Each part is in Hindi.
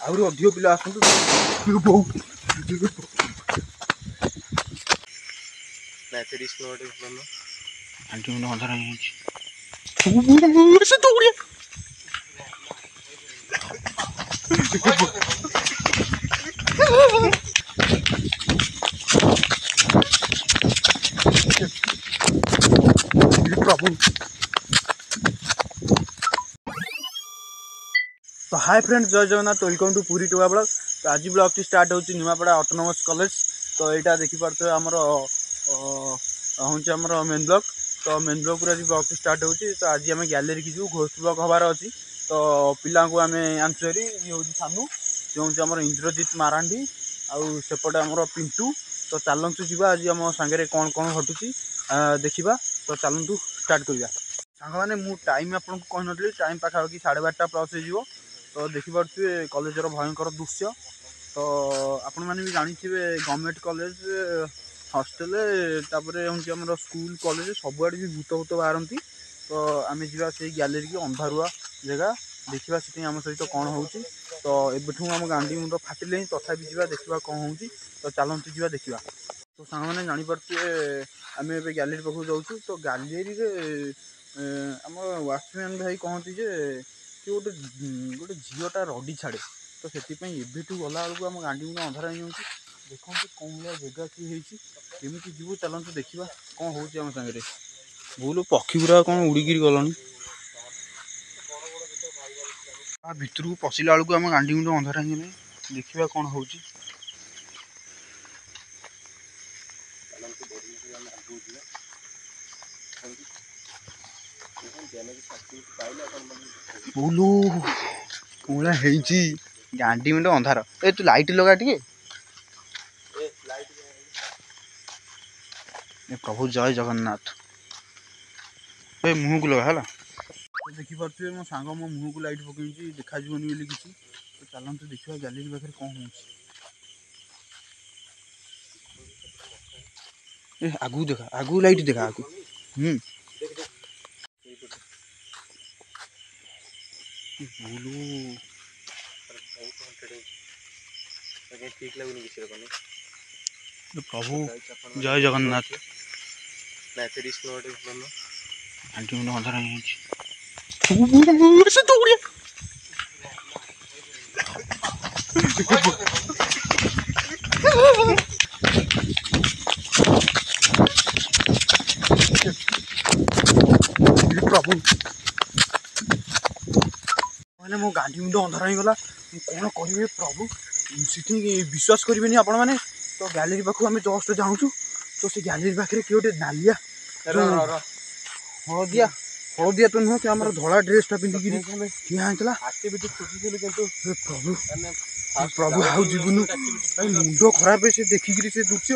आहरी अधिक पिला आसतु आंटी मुंड अंधार प्रभु। तो hi friends, Jai Jagannath, welcome to Puri टुआ ब्लॉग। तो आज ब्लॉग टी स्टार्ट होची नुआपड़ा ऑटोनोमस कॉलेज। तो यहाँ देखी पार्थे आमर हूँ मेन ब्लॉग। तो मेन ब्लॉग आज ब्लॉग टी स्टार्ट होची। तो आज आम गैलेरी की जो घोस्ट ब्लॉग हबार अच्छी। तो पिला को आम आंसरी ये हूँ सानू, ये हूँ आम इंद्रजीत मारांडी, आउ सेपटे आमर पिंटू। तो चलतु जा आज आम सांगे कौन कौन घटुची देखा। तो चलतु स्टार्ट करिया सांग मैंने मु टाइम आपको कहनी टाइम पाखापाखि 12:30 प्लस हो। तो देखिपे कॉलेजर भयंकर दृश्य। तो आपण मैंने भी जानी गवर्नमेंट कॉलेज हॉस्टेल तापर हूँ स्कूल कॉलेज सबुआड़े भी भूत भूत बाहरती। तो आम जा से गैलेरी की अंधारुआ जगह देखा से आम सहित कौन हो। तो एबठू आम गांडी मुंड फाटिले तथापि जा देखा कौन हो। तो चलतु जा देखा। तो सांग मैंने जानीपे आम ए गैलेरी पाखु जाऊँ। तो गैलेरी आम वाचमैन भाई कहती जे कि गोटे गोटे झीटा रडी छाड़े। तो से एबू गला बेलू आम गांडी मुंड अंधार हो देखो कौन भाया जगह किए केमी जीव। चलते देखा कौन हो सागर भूल पक्षी गुरा कौन उड़िकी गलनी भितर को पशिला बेलू आम गांडी मुंड अंधार हो देखा कौन हो। बोलू कौन है गांडी मुंड अंधार। ए तू लाइट लगा टे। प्रभु जय जगन्नाथ। ए मुह को लगा है। तो देखिपे मो सांग मो मुह को लाइट पकई देखा बोली किसी। तो चलते देखा गैलेरी पाखे कौन हो। आगू देखा आगू लाइट देखा आगू। बोलू ठीक लगुनि प्रभु जय जगन्नाथ। आंटी मुंड अंधार प्रभु मैंने मो गांडी मुंड अंधार होगा कौन करेंगे प्रभु। सीठी विश्वास करेंगे आपण मैंने। तो गैलेरी पाखु आम जस्ट जाऊँ। तो से गैलेरी पाखे किए गोटे नालिया हलदिया हलदिया तो नुह से आम धला ड्रेसटा पिंधिकी ठिया होता। प्रभु प्रभु आउ जीवनु मुंड खराब से देखिकी से दृश्य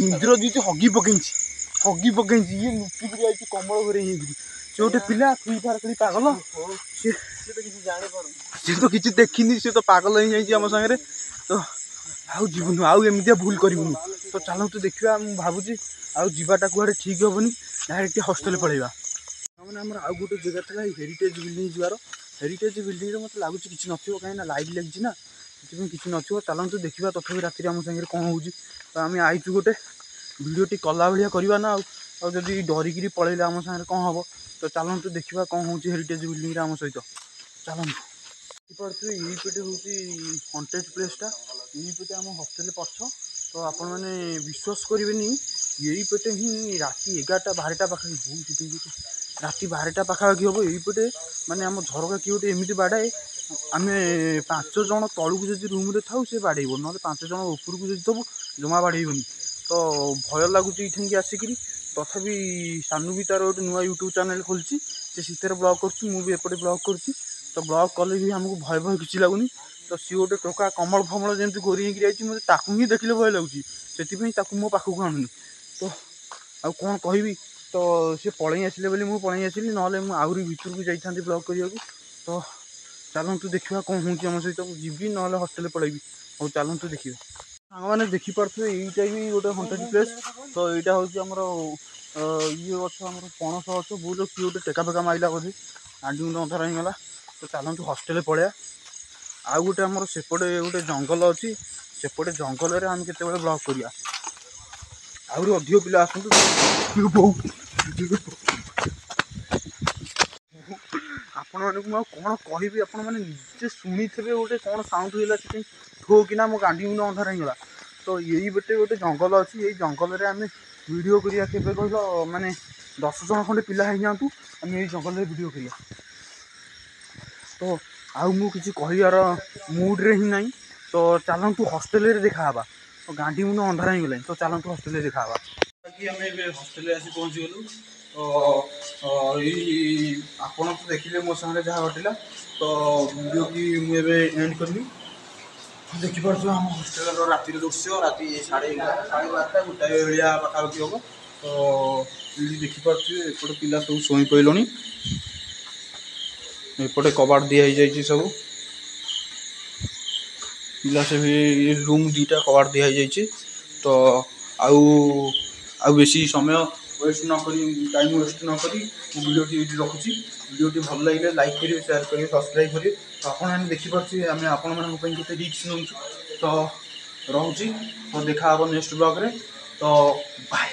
इंद्रजीत हगी पकई ये लुचिकी आई कमल घरे से गोटे पिला फ्री फायर खेली पागल सी तो किसी देखनी सी तो पागल हो जाम सागर। तो आउ जीवनु आउ एमती भूल करूँ। तो चलतु देखा मुझे भावुँ आउ जावाटा कड़े ठीक हेनी डायरेक्ट हॉस्टेल पलैया मैंने आम आउ गोटे जगह था हेरिटेज बिल्डिंग जीवार। हेरिटेज बिल्डिंग मत लगुच कि कहीं लाइट लगी ना से किसी न। चलतु देखा तथापि राति आम सागर कौन हो। तो आम आईचु गोटे भिडियोटी कला भाया करवा ना आदि डरिकी पलैले आम सागर कौन हम। तो चलतु देखा कौन हो हेरिटेज बिल्डिंग आम सहित चलतु यहीपटे हूँ हंटेड प्लेसटा यहीपटे आम हस्टेल पछ। तो आपण मैंने विश्वास करेंगे यहीपटे ही राति 11टा 12टा पाखापाखि राति 12टा पाखापाखि हम यहीपटे माने आम झरका किए गोटे एमती बाड़ाए आम 5 जन तलू जब रूम रे था से बाड़ेब ना 5 जन उपरको जब तब जमा बाड़ेबनी। तो भय लगुच ये आसिक। तथापि सानू भी तार गोटे नुआ यूट्यूब चैनल खोलची से सीधे ब्लॉग करपटे ब्लॉग कर। तो ब्लॉग कले भी आमको भय भय किसी लगुनि। तो सी गोटे टोका कमल फमल जमी गोरी होगी मत ताकू ही देखने भय लगे से मो पाखक आणुनि। तो आउ कौन कहि। तो सी पलि आसिले मुझे पलि आसली ना आहरी भर को जाता ब्लॉग करने को। तो चलतु देखा कौन हो सहित जी ना हस्टेल पलैबी। और चलतु देखिए सांग मैंने देखिपे यहीटा भी गोटे हंटेड प्लेस। तो यहाँ हूँ आमर ये गच आम पणस गच बहुत किए गोटे टेका फेका माइला बोधे गांडी मुंड अंधार होगा। तो चलतु हस्टेल पलैया आउ गोटे आमर सेपटे गोटे जंगल अच्छी सेपटे जंगल में आम केत ब्लॉग करिया आहरी अधिक पिला आपण मैंने कौन कहि आपण मैंने निजे शुणी थे गोटे कौन साउंड है ठो कि मो गांडी मुंड अंधार होगा तो यही बटे गोटे जंगल अच्छी यही जंगल में आम वीडियो करिया केबे कहल माने 10 जन खंडे पिला हो जातु आम यही जंगल में वीडियो करिया तो आउ मु किसी कहियार मूड रे ही नहीं तो चलतु हॉस्टेल रे देखा तो गांडी मुंड अंधार हो गला तो चलतु हॉस्टेल रे देखा कि आम हॉस्टेल आसी पहुँची गलु तो यही आपण तो देखिले मो सामने जहाँ घटिला तो वीडियो की मुझे एंड करनी देखिपे आम हॉस्टेल रातिर दृश्य राति 11:30 गोटाए भाया पाखापाखि हम तो देखिपे एपटे पिला सब शोई पड़े एपटे कबाट दिखाई सब पिला से भी रूम 2टा कबाट दिखाई तो आउ बेसी समय वेस्ट न करी टाइम वेस्ट न करी वीडियोटी ये रखुची वीडियोटी भल लगे लाइक करेंगे शेयर करेंगे सब्सक्राइब करेंगे तो आपने देखिपे आम आपण मानी रिक्स नौ तो रोचे तो देखा नेक्स्ट ब्लॉग रे तो बाय।